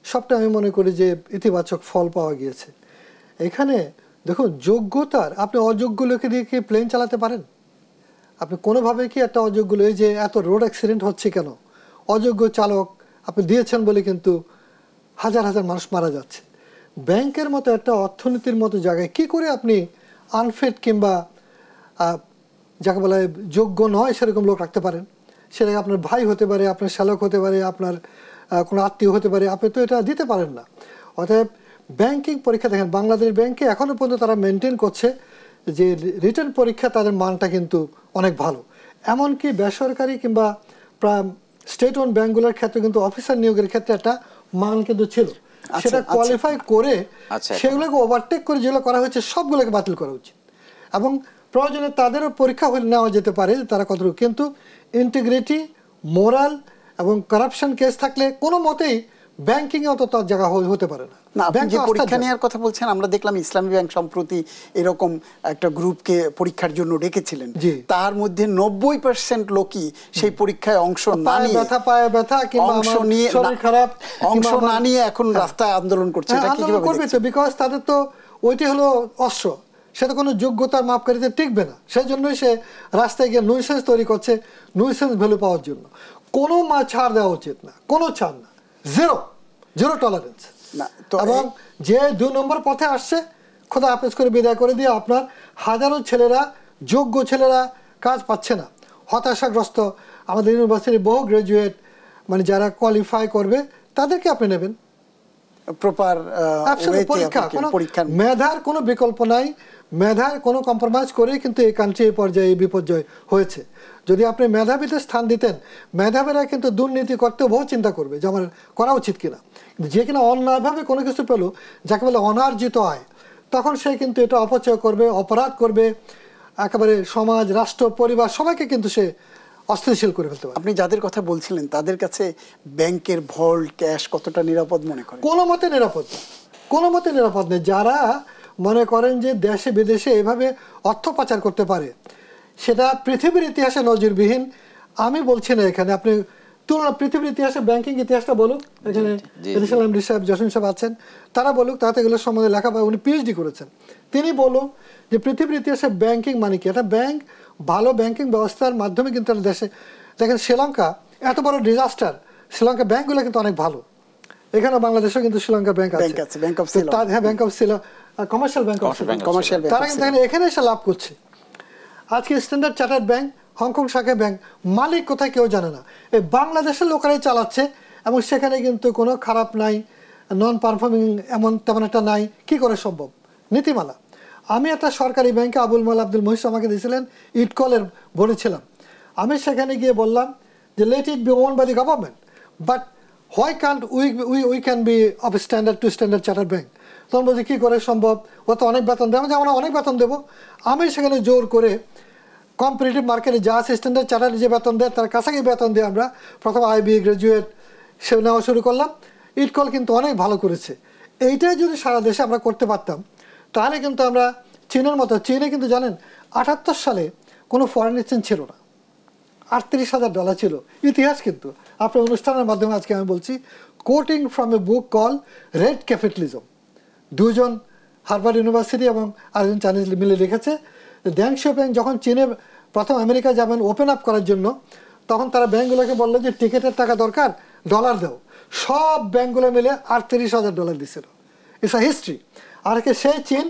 সবটা আমি মনে করি যে ইতিবাচক ফল পাওয়া গিয়েছে। এখানে দেখুন, যোগ্যতার, আপনি অযোগ্য লোকে দিয়ে কি প্লেন চালাতে পারেন? আপনি কোনোভাবে কি একটা অযোগ্য, এই যে এত রোড অ্যাক্সিডেন্ট হচ্ছে কেন? অযোগ্য চালক আপনি দিয়েছেন বলে কিন্তু হাজার হাজার মানুষ মারা যাচ্ছে। ব্যাংকের মতো একটা অর্থনীতির মতো জায়গায় কি করে আপনি আনফিট কিংবা যাকে বলা হয় যোগ্য নয় সেরকম লোক রাখতে পারেন? সেটা আপনার ভাই হতে পারে, আপনার শ্যালক হতে পারে, আপনার কোনো আত্মীয় হতে পারে, আপনি তো এটা দিতে পারেন না। অতএব ব্যাংকিং পরীক্ষা দেখেন, বাংলাদেশ ব্যাংকে এখনও পর্যন্ত তারা মেনটেন করছে যে রিটেন পরীক্ষা তাদের মানটা কিন্তু অনেক ভালো। এমনকি বেসরকারি কিংবা স্টেট ওন ব্যাংকগুলোর ক্ষেত্রে কিন্তু অফিসার নিয়োগের ক্ষেত্রে একটা মান কিন্তু ছিল, সেটা কোয়ালিফাই করে সেগুলোকে ওভারটেক করে যেগুলো করা হয়েছে সবগুলোকে বাতিল করা উচিত এবং প্রয়োজনে তাদেরও পরীক্ষা হলে নেওয়া যেতে পারে তারা কতটুকু, কিন্তু ইন্টিগ্রিটি, মোরাল এবং কারাপশন কেস থাকলে কোনো মতেই ব্যাংকিং এ অত জায়গা হতে পারে না। আপনি যে পরীক্ষা নেওয়ার কথা বলছেন, আমরা দেখলাম ইসলামী ব্যাংক সম্প্রতি এরকম একটা গ্রুপকে পরীক্ষার জন্য ডেকেছিলেন, তার মধ্যে 90% লোকই সেই পরীক্ষায় অংশ না নিয়ে অংশ না নিয়ে এখন রাস্তায় আন্দোলন করছে। বিকজ তাদের তো ওইটি হলো অস্ত্র, সেটা কোনো যোগ্যতার মাপকাঠিতে টিকবে না, সেই জন্যই সে রাস্তায় গিয়ে নুইসেন্স তৈরি করছে, নুইসেন্স ভ্যালু পাওয়ার জন্য। কোনো ছাড় দেওয়া উচিত না, কোনো ছাড় না, জিরো টলারেন্স। এবং যে 2 নম্বর পথে আসছে খোদা হাফেজ করে বিদায় করে দিয়ে আপনার হাজারো ছেলেরা, যোগ্য ছেলেরা কাজ পাচ্ছে না, হতাশাগ্রস্ত। আমাদের ইউনিভার্সিটির বহু গ্রাজুয়েট মানে যারা কোয়ালিফাই করবে তাদেরকে আপনি নেবেন প্রপার পরীক্ষা। মেধার কোনো বিকল্প নাই, মেধার কোনো কম্প্রোমাইজ করে কিন্তু এই কান্ট্রি এই পর্যায়ে বিপর্যয় হয়েছে। যদি আপনি মেধাবীদের স্থান দিতেন, মেধাবীরা কিন্তু দুর্নীতি করতেও বহু চিন্তা করবে যে আমার করা উচিত কিনা। যে কিনা অন্যায়ভাবে কোনো কিছু পেল, যাকে বলে অনার্জিত আয়, তখন সে কিন্তু এটা অপচয় করবে, অপরাধ করবে, একেবারে সমাজ, রাষ্ট্র, পরিবার সবাইকে কিন্তু সে অস্থিতিশীল করে ফেলতে পারে। আপনি যাদের কথা বলছিলেন তাদের কাছে ব্যাংকের ভল্ট, ক্যাশ কতটা নিরাপদ মনে করেন? কোনো মতে নিরাপদ না, কোনো মতে নিরাপদ নেই। যারা মনে করেন যে দেশে বিদেশে এভাবে অর্থ পাচার করতে পারে, সেটা পৃথিবীর ইতিহাসে নজিরবিহীন। আমি বলছি না এখানে, আপনি তুলনা পৃথিবীর ইতিহাসে ব্যাংকিং ইতিহাসটা বলুক, এখানে এডিশনাল এমডি সাহেব, জসিম সাহেব আছেন, তারা বলুক, তাতে এগুলো সম্বন্ধে লেখা পায়, উনি পিএইচডি করেছেন, তিনি বলুন যে পৃথিবীর ইতিহাসে ব্যাংকিং মানে কি। একটা ব্যাংক, ভালো ব্যাংকিং ব্যবস্থার মাধ্যমে কিন্তু দেশে, দেখেন শ্রীলঙ্কা এত বড় ডিজাস্টার, শ্রীলঙ্কা ব্যাংকগুলো কিন্তু অনেক ভালো। এখানে বাংলাদেশেও কিন্তু শ্রীলঙ্কার ব্যাংক আছে, হ্যাঁ, bank of Sri Lanka, commercial bank, তারা কিন্তু এখানে এসে লাভ করছে। আজকে স্ট্যান্ডার্ড চার্টার্ড ব্যাংক, হংকং শাখা ব্যাংক, মালিক কোথায় কেউ জানে না, এই বাংলাদেশের লোকেরাই চালাচ্ছে এবং সেখানে কিন্তু কোনো খারাপ নাই, নন পারফর্মিং এমন তেমন একটা নাই। কি করে সম্ভব? নীতিমালা। আমি একটা সরকারি ব্যাংকে আবুল মাল আব্দুল মহিষ আমাকে দিয়েছিলেন, ইটকলের বোর্ডে ছিলাম। আমি সেখানে গিয়ে বললাম যে let it be own by the government, but why can't we can be of standard to standard chartered bank. তখন বলছি কী করে সম্ভব, ও তো অনেক বেতন দেয়। আমরা অনেক বেতন দেবো। আমি সেখানে জোর করে কম্পিটিটিভ মার্কেটে যা আছে স্ট্যান্ডার্ড চার্টার্ড যে বেতন দেয় তার কাছাকাছি বেতন দিয়ে আমরা প্রথম আইবি গ্রাজুয়েট সে নেওয়া শুরু করলাম। ইটকল কিন্তু অনেক ভালো করেছে। এইটাই যদি সারা দেশে আমরা করতে পারতাম তাহলে কিন্তু আমরা চীনের মতো, চীনে কিন্তু জানেন 78 সালে কোনো ফরেন এক্সচেঞ্জ ছিল না, $38,000 ছিল। ইতিহাস কিন্তু আপনার অনুষ্ঠানের মাধ্যমে আজকে আমি বলছি, coating from a book call red capitalism. দুজন হার্ভার্ড ইউনিভার্সিটি এবং আরেকজন চাইনিজ মিলে লিখেছে। ড্যাং শিয়াওপিং যখন চীনে প্রথম আমেরিকা যাবেন ওপেন আপ করার জন্য, তখন তারা ব্যাঙ্কগুলোকে বললো যে টিকিটের টাকা দরকার, ডলার দাও। সব ব্যাঙ্কগুলো মিলে $38,000 দিচ্ছিল। It's a history. আর সেই চীন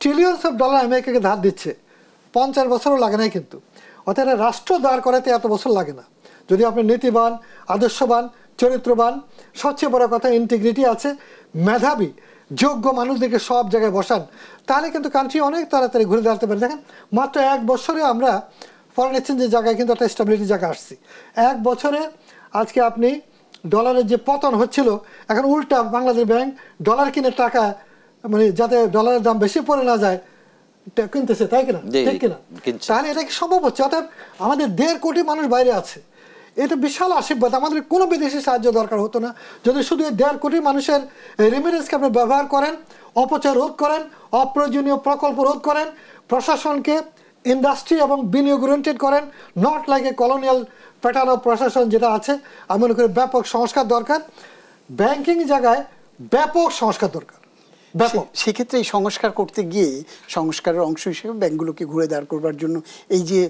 ট্রিলিয়নস অফ ডলার আমেরিকাকে ধার দিচ্ছে, 50 বছরও লাগে নাই কিন্তু। অর্থাৎ রাষ্ট্র দাঁড় করাতে এত বছর লাগে না যদি আপনি নীতিবান, আদর্শবান, চরিত্রবান, সবচেয়ে বড় কথা ইন্টিগ্রিটি আছে, মেধাবী, যোগ্য মানুষদেরকে সব জায়গায় বসান, তাহলে কিন্তু কান্ট্রি অনেক তাড়াতাড়ি ঘুরে দাঁড়াতে পারে। দেখেন মাত্র 1 বছরে আমরা ফরেন এক্সচেঞ্জের জায়গায় কিন্তু একটা স্টেবিলিটি জায়গায় আসছি। 1 বছরে আজকে আপনি ডলারের যে পতন হচ্ছিল, এখন উল্টা বাংলাদেশ ব্যাংক ডলার কিনে টাকা, মানে যাতে ডলারের দাম বেশি পড়ে না যায় কিনতেছে, তাই কিনা? ঠিক কিনা? তাহলে এটা কি সম্ভব হচ্ছে? অর্থাৎ আমাদের 1.5 কোটি মানুষ বাইরে আছে, এটা বিশাল আশীর্বাদ। আমাদের কোনো বিদেশি সাহায্য দরকার হতো না যদি শুধু 1.5 কোটি মানুষের রেমিটেন্সকে আপনি ব্যবহার করেন, অপচয় রোধ করেন, অপ্রয়োজনীয় প্রকল্প রোধ করেন, প্রশাসনকে ইন্ডাস্ট্রি এবং বিনিয়োগ ওরিয়েন্টেড করেন, not like a colonial pattern of প্রশাসন যেটা আছে। আমি মনে করি ব্যাপক সংস্কার দরকার, ব্যাংকিং জায়গায় ব্যাপক সংস্কার দরকার। সেক্ষেত্রে এই সংস্কার করতে গিয়ে সংস্কারের অংশ হিসেবে ব্যাংকগুলোকে ঘুরে দাঁড় করবার জন্য এই যে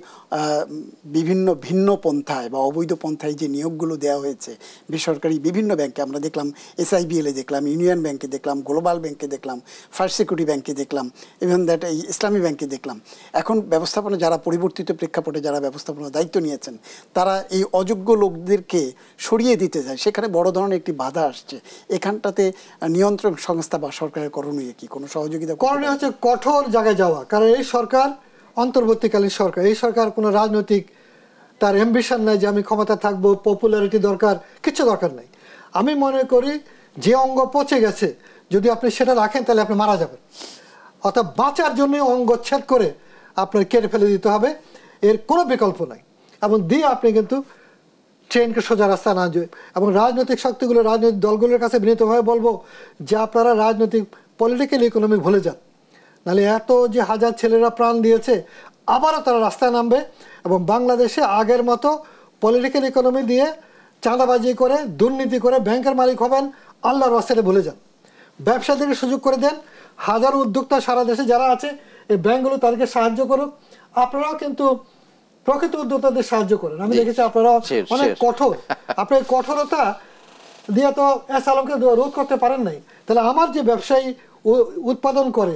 বিভিন্ন ভিন্ন পন্থায় বা অবৈধ পন্থায় যে নিয়োগগুলো দেওয়া হয়েছে বেসরকারি বিভিন্ন ব্যাংকে, আমরা দেখলাম SIBL-এ দেখলাম, ইউনিয়ন ব্যাংকে দেখলাম, গ্লোবাল ব্যাংকে দেখলাম, ফার্স্ট সিকিউরিটি ব্যাংকে দেখলাম, ইভেন দ্যাট এই ইসলামী ব্যাংকে দেখলাম। এখন ব্যবস্থাপনা যারা পরিবর্তিত প্রেক্ষাপটে যারা ব্যবস্থাপনার দায়িত্ব নিয়েছেন তারা এই অযোগ্য লোকদেরকে সরিয়ে দিতে চায়, সেখানে বড় ধরনের একটি বাধা আসছে। এখানটাতে নিয়ন্ত্রণ সংস্থা বা সরকারের আপনাদের করণীয় কি, কোনো সহযোগিতা করণীয় হচ্ছে কঠোর জায়গায় যাওয়া। কারণ এই সরকার অন্তর্বর্তীকালীন সরকার, এই সরকার কোনো রাজনৈতিক তার অ্যাম্বিশন নাই যে আমি ক্ষমতা থাকবো, পপুলারিটি দরকার, কিছু দরকার নাই। আমি মনে করি যে অঙ্গ পচে গেছে যদি আপনি সেটা রাখেন তাহলে আপনি মারা যাবেন। অর্থাৎ বাঁচার জন্য অঙ্গচ্ছেদ করে আপনার কেটে ফেলে দিতে হবে, এর কোনো বিকল্প নাই। এবং দিয়ে আপনি কিন্তু ট্রেনকে সোজা রাস্তা না যায়। এবং রাজনৈতিক শক্তিগুলো, রাজনৈতিক দলগুলোর কাছে বিনীতভাবে বলবো যে আপনারা রাজনৈতিক পলিটিক্যাল ইকোনমি ভুলে যান, নাহলে এত যে হাজার ছেলেরা প্রাণ দিয়েছে আবারও তারা রাস্তায় নামবে এবং বাংলাদেশে আগের মতো পলিটিক্যাল ইকোনমি দিয়ে চাঁদাবাজি করে দুর্নীতি করে ব্যাংকের মালিক হবেন, আল্লাহর রাস্তাটা ভুলে যান। ব্যবসাদেরকে সুযোগ করে দেন। হাজারো উদ্যোক্তা সারা দেশে যারা আছে এই ব্যাংকগুলো তাদেরকে সাহায্য করুক। আপনারাও কিন্তু প্রকৃত উদ্যোক্তাদের সাহায্য করেন। আমি দেখেছি আপনারা অনেক কঠোর, আপনার কঠোরতা দিয়ে তো এস আলমকে রোধ করতে পারেন নাই। তাহলে আমার যে ব্যবসায়ী উৎপাদন করে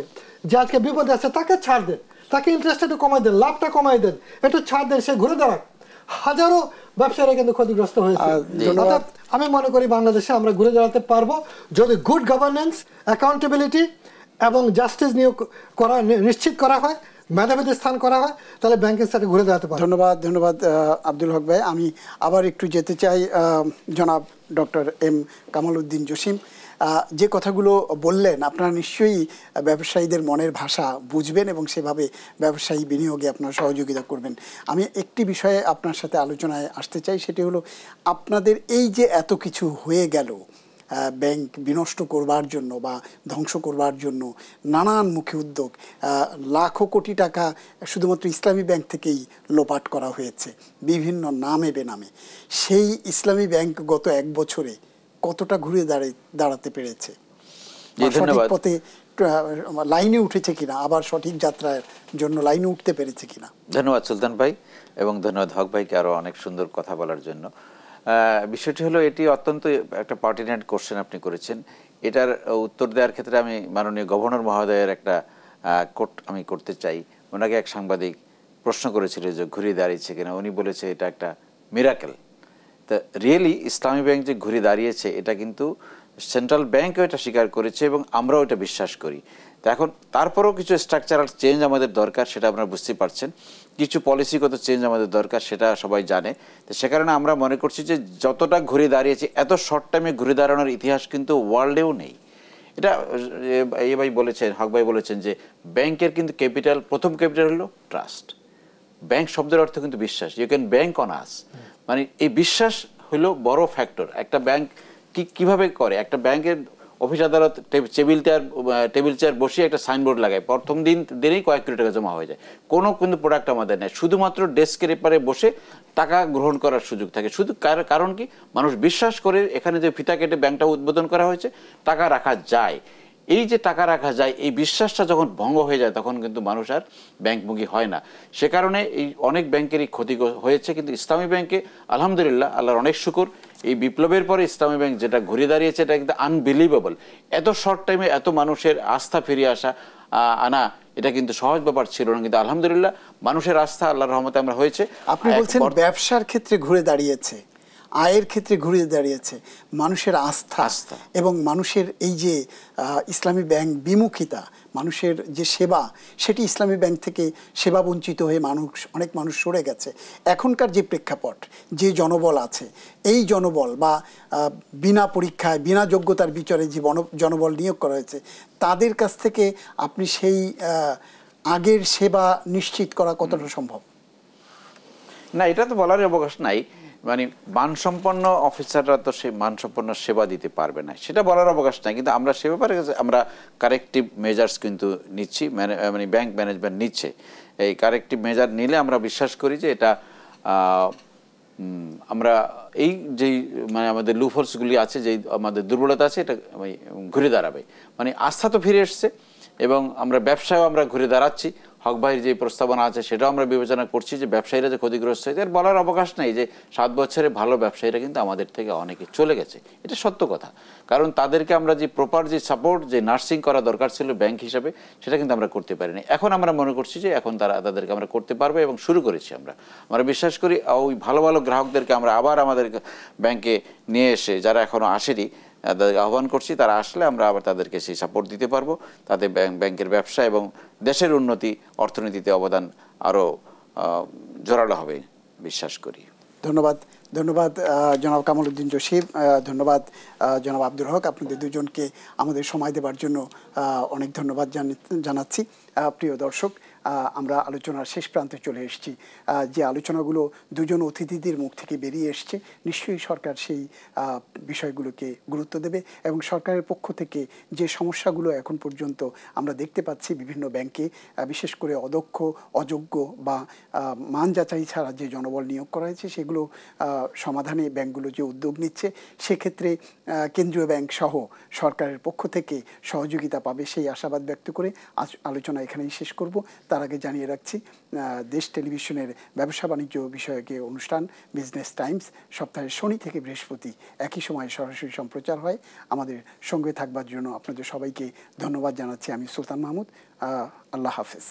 যে আজকে বিপদে আছে তাকে ছাড় দেন, তাকে ইন্টারেস্ট একটু কমাই দেন, লাভটা কমাই দেন, একটু ছাড় দেন, সে ঘুরে দাঁড়াক। হাজারো ব্যবসায়ীরা কিন্তু ক্ষতিগ্রস্ত হয়েছে। অর্থাৎ আমি মনে করি বাংলাদেশে আমরা ঘুরে দাঁড়াতে পারবো যদি গুড গভর্নেন্স, অ্যাকাউন্টেবিলিটি এবং জাস্টিস নিয়োগ করা নিশ্চিত করা হয়, মেধাবীতে স্থান করা হয়, তাহলে ব্যাংকের সাথে ঘুরে দাঁড়াতে পারে। ধন্যবাদ, ধন্যবাদ আব্দুল হক ভাই। আমি আবার একটু যেতে চাই জনাব ডক্টর এম কামাল উদ্দিন জসিম। যে কথাগুলো বললেন আপনারা নিশ্চয়ই ব্যবসায়ীদের মনের ভাষা বুঝবেন এবং সেভাবে ব্যবসায়ী বিনিয়োগে আপনারা সহযোগিতা করবেন। আমি একটি বিষয়ে আপনার সাথে আলোচনায় আসতে চাই, সেটি হলো আপনাদের এই যে এত কিছু হয়ে গেল ব্যাংক বিনষ্ট করবার জন্য বা ধ্বংস করবার জন্য নানানমুখী উদ্যোগ, লাখো কোটি টাকা শুধুমাত্র ইসলামী ব্যাংক থেকেই লোপাট করা হয়েছে বিভিন্ন নামে বেনামে। সেই ইসলামী ব্যাংক গত এক বছরে কতটা ঘুরে দাঁড়াতে পেরেছে, সঠিক পথে লাইনে উঠেছে কিনা, আবার সঠিক যাত্রার জন্য লাইনে উঠতে পেরেছে কিনা? ধন্যবাদ সুলতান ভাই এবং ধন্যবাদ হক ভাইকে আরো অনেক সুন্দর কথা বলার জন্য। বিষয়টি হলো এটি অত্যন্ত একটা পার্টিনেন্ট কোশ্চেন আপনি করেছেন। এটার উত্তর দেওয়ার ক্ষেত্রে আমি মাননীয় গভর্নর মহোদয়ের একটা কোট আমি করতে চাই। ওনাকে এক সাংবাদিক প্রশ্ন করেছিল যে ঘুরে দাঁড়িয়েছে কিনা, উনি বলেছে এটা একটা মিরাকেল। তা রিয়েলি ইসলামী ব্যাংক যে ঘুরে দাঁড়িয়েছে এটা কিন্তু সেন্ট্রাল ব্যাংকও এটা স্বীকার করেছে এবং আমরাও এটা বিশ্বাস করি। তো এখন তারপরেও কিছু স্ট্রাকচারাল চেঞ্জ আমাদের দরকার, সেটা আপনারা বুঝতে পারছেন। কিছু পলিসিগত চেঞ্জ আমাদের দরকার, সেটা সবাই জানে। তো সে কারণে আমরা মনে করছি যে যতটা ঘুরে দাঁড়িয়েছে এত শর্ট টাইমে ঘুরে দাঁড়ানোর ইতিহাস কিন্তু ওয়ার্ল্ডেও নেই। এটা এই ভাই বলেছেন, হক ভাই বলেছেন যে ব্যাংকের কিন্তু ক্যাপিটাল, প্রথম ক্যাপিটাল হলো ট্রাস্ট। ব্যাংক শব্দের অর্থ কিন্তু বিশ্বাস। You can bank on us, মানে এই বিশ্বাস হলো বড় ফ্যাক্টর। একটা ব্যাংক কিভাবে করে, একটা ব্যাংকের অফিস আদালত টেবিল চেয়ার বসিয়ে একটা সাইনবোর্ড লাগায়, প্রথম দিনেই কয়েক কোটি টাকা জমা হয়ে যায়। কোনো কিন্তু প্রোডাক্ট আমাদের নেই, শুধুমাত্র ডেস্কের এপারে বসে টাকা গ্রহণ করার সুযোগ থাকে। শুধু কারণ কি, মানুষ বিশ্বাস করে এখানে যে ফিতা কেটে ব্যাংকটা উদ্বোধন করা হয়েছে, টাকা রাখা যায়। এই যে টাকা রাখা যায়, এই বিশ্বাসটা যখন ভঙ্গ হয়ে যায় তখন কিন্তু মানুষ আর ব্যাংকমুখী হয় না। সে কারণে এই অনেক ব্যাংকেরই ক্ষতি হয়েছে। কিন্তু ইসলামী ব্যাংকে আলহামদুলিল্লাহ, আল্লাহর অনেক শুকর, এই বিপ্লবের পরে ইসলামী ব্যাংক যেটা ঘুরে দাঁড়িয়েছে এটা কিন্তু আনবিলিভেবল। এত শর্ট টাইমে এত মানুষের আস্থা ফিরিয়ে আনা এটা কিন্তু সহজ ব্যাপার ছিল না, কিন্তু আলহামদুলিল্লাহ মানুষের আস্থা আল্লাহর রহমতে আমরা হয়েছে। আপনি বলছেন ব্যবসার ক্ষেত্রে ঘুরে দাঁড়িয়েছে, আয়ের ক্ষেত্রে ঘুরে দাঁড়িয়েছে, মানুষের আস্থা এবং মানুষের এই যে ইসলামী ব্যাংক বিমুখিতা, মানুষের যে সেবা, সেটি ইসলামী ব্যাংক থেকে সেবা বঞ্চিত হয়ে অনেক মানুষ সরে গেছে। এখনকার যে প্রেক্ষাপট, যে জনবল আছে, এই জনবল বা বিনা পরীক্ষায় বিনা যোগ্যতার বিচারে যে জনবল নিয়োগ করা হয়েছে, তাদের কাছ থেকে আপনি সেই আগের সেবা নিশ্চিত করা কতটা সম্ভব? না, এটা তো বলার অবকাশ নাই। মানে মানসম্পন্ন অফিসাররা তো সে মানসম্পন্ন সেবা দিতে পারবে না, সেটা বলার অবকাশ নাই। কিন্তু আমরা সে ব্যাপারে আমরা কারেক্টিভ মেজার্স কিন্তু নিচ্ছি, মানে ব্যাংক ম্যানেজমেন্ট নিচ্ছে। এই কারেক্টিভ মেজার নিলে আমরা বিশ্বাস করি যে এটা আমরা এই যেই মানে আমাদের লুফলসগুলি আছে, যেই আমাদের দুর্বলতা আছে, এটা ঘুরে দাঁড়াবে। মানে আস্থা তো ফিরে এসছে এবং আমরা ব্যবসায়ও আমরা ঘুরে দাঁড়াচ্ছি। হক ভাইয়ের যে প্রস্তাবনা আছে সেটাও আমরা বিবেচনা করছি যে ব্যবসায়ীরা যে ক্ষতিগ্রস্ত হয়েছে, এর বলার অবকাশ নেই যে 7 বছরে ভালো ব্যবসায়ীরা কিন্তু আমাদের থেকে অনেকে চলে গেছে। এটা সত্য কথা, কারণ তাদেরকে আমরা যে প্রপার যে সাপোর্ট, যে নার্সিং করা দরকার ছিল ব্যাংক হিসাবে, সেটা কিন্তু আমরা করতে পারিনি। এখন আমরা মনে করছি যে এখন তাদেরকে আমরা করতে পারবো এবং শুরু করেছি। আমরা বিশ্বাস করি ওই ভালো ভালো গ্রাহকদেরকে আমরা আবার আমাদের ব্যাংকে নিয়ে এসে, যারা এখনো আসেনি, তাদেরকে আহ্বান করছি, তারা আসলে আমরা আবার তাদেরকে সেই সাপোর্ট দিতে পারবো, তাদের ব্যাংকের ব্যবসা এবং দেশের উন্নতি, অর্থনীতিতে অবদান আরও জোরালো হবে বিশ্বাস করি। ধন্যবাদ। ধন্যবাদ জনাব কামাল উদ্দিন জসিম, ধন্যবাদ জনাব আব্দুল হক। আপনাদের দুজনকে আমাদের সময় দেওয়ার জন্য অনেক ধন্যবাদ জানাচ্ছি। প্রিয় দর্শক, আমরা আলোচনার শেষ প্রান্তে চলে এসেছি। যে আলোচনাগুলো দুজন অতিথিদের মুখ থেকে বেরিয়ে এসছে, নিশ্চয়ই সরকার সেই বিষয়গুলোকে গুরুত্ব দেবে এবং সরকারের পক্ষ থেকে যে সমস্যাগুলো এখন পর্যন্ত আমরা দেখতে পাচ্ছি বিভিন্ন ব্যাংকে, বিশেষ করে অদক্ষ, অযোগ্য বা মান যাচাই ছাড়া যে জনবল নিয়োগ করা হয়েছে, সেগুলো সমাধানে ব্যাংকগুলো যে উদ্যোগ নিচ্ছে, সেক্ষেত্রে কেন্দ্রীয় ব্যাংক সহ সরকারের পক্ষ থেকে সহযোগিতা পাবে সেই আশাবাদ ব্যক্ত করে আজ আলোচনা এখানেই শেষ করব। তার আগে জানিয়ে রাখছি, দেশ টেলিভিশনের ব্যবসা বাণিজ্য বিষয়ক অনুষ্ঠান বিজনেস টাইমস সপ্তাহের শনি থেকে বৃহস্পতি একই সময়ে সরাসরি সম্প্রচার হয়। আমাদের সঙ্গে থাকবার জন্য আপনাদের সবাইকে ধন্যবাদ জানাচ্ছি। আমি সুলতান মাহমুদ। আল্লাহ হাফেজ।